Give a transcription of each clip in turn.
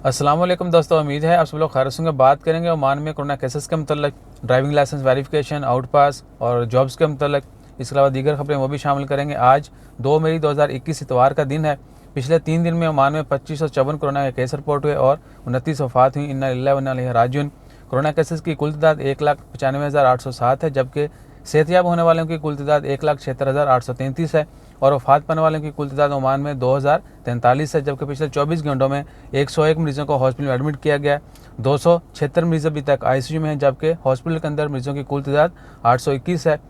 अस्सलाम वालेकुम दोस्तों, उम्मीद है आप सब लोग खैर होंगे। बात करेंगे ओमान में कोरोना केसेस के मतलब, driving licence verification, out pass और जॉब्स के मतलब। इसके अलावा दीगर खबरें वो भी शामिल करेंगे। आज 2 मई 2021 इतवार का दिन है। पिछले 3 दिन में ओमान में 2554 कोरोना के केस रिपोर्ट हुए और 29 वफात हुई। इन्ना लिल्लाहि व इन्ना इलैहि राजिऊन। कोरोना केसेस की कुल तादाद 1,95,807 है, जबकि सेहतयाब होने वालों की कुल तादाद 1,76,833 है और वफात पाने वालों की कुल तादाद ओमान में 2,043 है, जबकि पिछले 24 घंटों में 101 मरीजों को हॉस्पिटल में एडमिट किया गया। 276 मरीज अभी तक आईसीयू में हैं, जबकि हॉस्पिटल के अंदर मरीजों की कुल तादाद 821 है।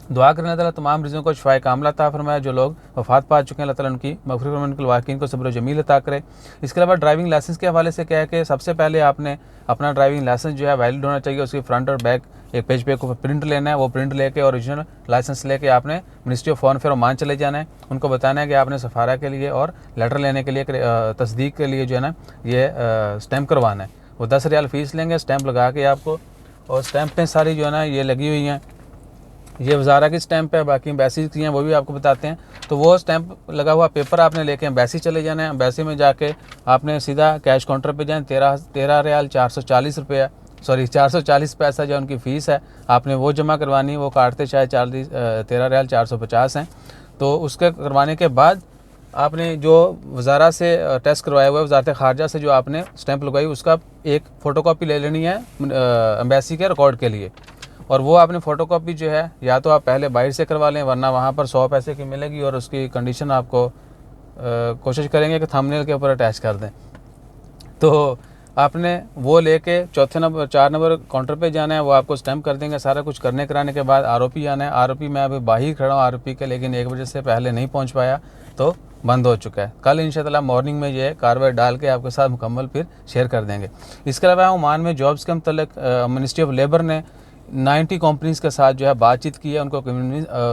दुआ करने ताला तमाम मरीजों को शिफाए कामिला अता फरमाए। जो लोग वफात पा चुके हैं, अल्लाह ताला उनकी मग़फ़िरत फरमाए, उनके वाक़ईन को सब्र जमील अता करे। इसके अलावा ड्राइविंग लाइसेंस के हवाले से क्या है कि सबसे पहले आपने अपना ड्राइविंग लाइसेंस जो है वैलिड होना चाहिए। उसकी फ्रंट और बैक एक पेज पे को प्रिंट लेना है। वो प्रिंट लेके ओरिजिनल लाइसेंस लेके आपने ministry of foreign affair Oman चले जाना है। उनको बताना है कि आपने सफ़ारा के लिए और लेटर लेने के लिए तस्दीक के लिए जो है ना ये स्टैम्प करवाना है। वो 10 रियाल फ़ीस लेंगे स्टैम्प लगा के आपको, और स्टैम्प पे सारी जो है ना ये लगी हुई हैं। ये वज़ारा की स्टैंप है, बाकी एम्बेसी की हैं वो भी आपको बताते हैं। तो वो स्टैंप लगा हुआ पेपर आपने लेके एम्बेसी चले जाना है। एम्बेसी में जाके आपने सीधा कैश काउंटर पे जाएं। 13 रियाल 440 रुपया, सॉरी 440 पैसा जो उनकी फ़ीस है, आपने वो जमा करवानी। वो काटते शायद 13 रियाल 450 हैं। तो उसके करवाने के बाद आपने जो वज़ारा से टेस्ट करवाया हुआ है, वज़ारत ख़ारजा से जो आपने स्टैंप लगवाई, उसका एक फ़ोटोकॉपी ले लेनी है एम्बेसी के रिकॉर्ड के लिए। और वो आपने फ़ोटोकॉपी जो है या तो आप पहले बाहर से करवा लें, वरना वहाँ पर 100 पैसे की मिलेगी और उसकी कंडीशन आपको कोशिश करेंगे कि थंबनेल के ऊपर अटैच कर दें। तो आपने वो लेके 4 नंबर काउंटर पे जाना है। वो आपको स्टैम्प कर देंगे। सारा कुछ करने कराने के बाद आरओपी आना है। आरओपी मैं अभी बाहर खड़ा हूँ आरओपी के, लेकिन 1 बजे से पहले नहीं पहुँच पाया तो बंद हो चुका है। कल इंशाअल्लाह मॉर्निंग में ये कार्रवाई डाल के आपके साथ मुकम्मल फिर शेयर कर देंगे। इसके अलावा ओमान में जॉब्स के मतलब मिनिस्ट्री ऑफ लेबर ने 90 कंपनीज़ के साथ जो है बातचीत की है, उनको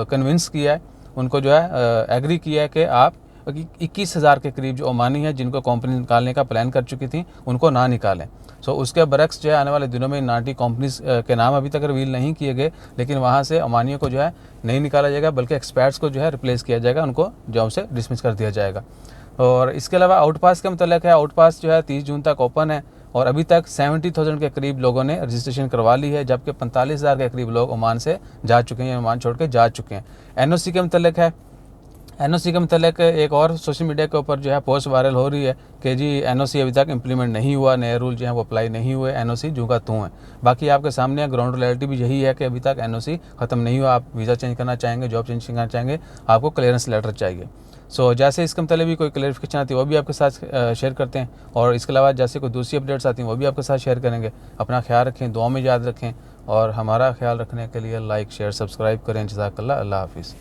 कन्विंस किया है, उनको जो है एग्री किया है कि आप 21,000 के करीब जो ओमानी हैं जिनको कंपनी निकालने का प्लान कर चुकी थी, उनको ना निकालें। सो उसके बरक्स जो है आने वाले दिनों में 90 कंपनीज़ के नाम अभी तक रिवील नहीं किए गए, लेकिन वहाँ से ओमानियों को जो है नहीं निकाला जाएगा, बल्कि एक्सपर्ट्स को जो है रिप्लेस किया जाएगा, उनको जॉब से डिसमिस कर दिया जाएगा। और इसके अलावा आउट पास का मतलब है, आउट पास जो है 30 जून तक ओपन है और अभी तक 70,000 के करीब लोगों ने रजिस्ट्रेशन करवा ली है, जबकि 45,000 के करीब लोग ओमान से जा चुके हैं, ओमान छोड़ के जा चुके हैं। एनओसी के मतलब है, एनओसी के मतलब एक और सोशल मीडिया के ऊपर जो है पोस्ट वायरल हो रही है कि जी एनओसी अभी तक इम्प्लीमेंट नहीं हुआ, नए रूल जो हैं वो अप्लाई नहीं हुए, एनओसी जूँ का तूँ है। बाकी आपके सामने ग्राउंड रियलिटी भी यही है कि अभी तक एनओसी ख़त्म नहीं हुआ। आप वीज़ा चेंज करना चाहेंगे, जॉब चेंज करना चाहेंगे, आपको क्लियरेंस लेटर चाहिए। सो जैसे इसके मतलब भी कोई क्लेरिफिकेशन आती है वो भी आपके साथ शेयर करते हैं, और इसके अलावा जैसे कोई दूसरी अपडेट्स आती हैं वो भी आपके साथ शेयर करेंगे। अपना ख्याल रखें, दुआ में याद रखें, और हमारा ख्याल रखने के लिए लाइक शेयर सब्सक्राइब करें। जज़ाकल्लाह, अल्लाह हाफ़िज़।